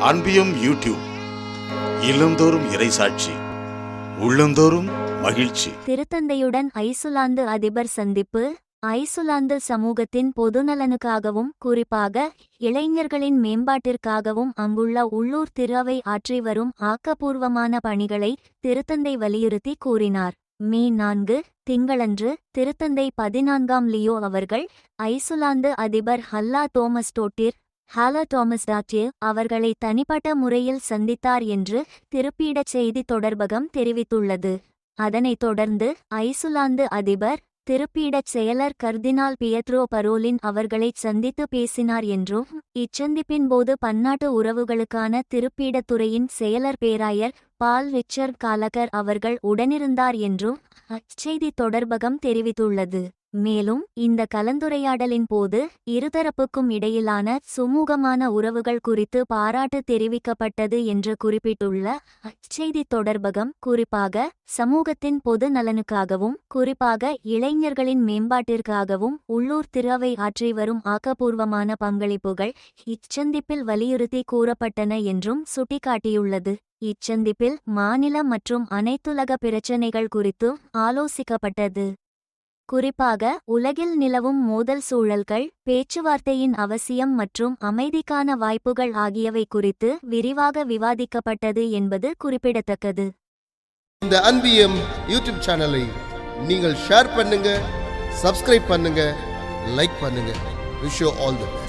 அன்பியம் YouTube இல்லந்தோறும் இறைசாட்சி, உள்ளந்தோறும் மகிழ்ச்சி. திருத்தந்தையுடன் ஐசுலாந்து அதிபர் சந்திப்பு. ஐசுலாந்து சமூகத்தின் பொதுநலனுக்காகவும் குறிப்பாக இளைஞர்களின் மேம்பாட்டிற்காகவும் அங்குள்ள உள்ளூர் திருஅவை ஆற்றி வரும் ஆக்கப்பூர்வமான பணிகளை திருத்தந்தை வலியுறுத்தி கூறினார். மே 4 திங்களன்று திருத்தந்தை 14ஆம் லியோ அவர்கள் ஐசுலாந்து அதிபர் ஹல்லா தோமஸ் டாட்டிர் அவர்களை தனிப்பட்ட முறையில் சந்தித்தார் என்று திருப்பீடச் செய்தி தொடர்பகம் தெரிவித்துள்ளது. அதனைத் தொடர்ந்து ஐசுலாந்து அதிபர் திருப்பீடச் செயலர் கர்தினால் பியத்ரோ பரோலின் அவர்களைச் சந்தித்து பேசினார் என்றும் இச்சந்திப்பின் போது பன்னாட்டு உறவுகளுக்கான திருப்பீடத்துறையின் செயலர் பேராயர் பால் ரிச்சர்ட் காலகர் அவர்கள் உடனிருந்தார் என்றும் அச்செய்தி தொடர்பகம் தெரிவித்துள்ளது. மேலும் இந்த கலந்துரையாடலின் போது இருதரப்புக்கும் இடையிலான சுமூகமான உறவுகள் குறித்து பாராட்டு தெரிவிக்கப்பட்டது என்று குறிப்பிட்டுள்ள அச்செய்தி தொடர்பகம், குறிப்பாக சமூகத்தின் பொது நலனுக்காகவும் குறிப்பாக இளைஞர்களின் மேம்பாட்டிற்காகவும் உள்ளூர் திருஅவை ஆற்றி வரும் ஆக்கப்பூர்வமான பங்களிப்புகள் இச்சந்திப்பில் வலியுறுத்தி கூறப்பட்டன என்றும் சுட்டிக்காட்டியுள்ளது. இச்சந்திப்பில் மாநில மற்றும் அனைத்துலக பிரச்சினைகள் குறித்து ஆலோசிக்கப்பட்டது. குறிப்பாக உலகில் நிலவும் மோதல் சூழல்கள், பேச்சுவார்த்தையின் அவசியம் மற்றும் அமைதிக்கான வாய்ப்புகள் ஆகியவை குறித்து விரிவாக விவாதிக்கப்பட்டது என்பது குறிப்பிடத்தக்கது. இந்த அன்பியம் யூடியூப் சேனலை நீங்கள் ஷேர் பண்ணுங்க, சப்ஸ்கிரைப் பண்ணுங்க, லைக் பண்ணுங்க. Wish you all the best.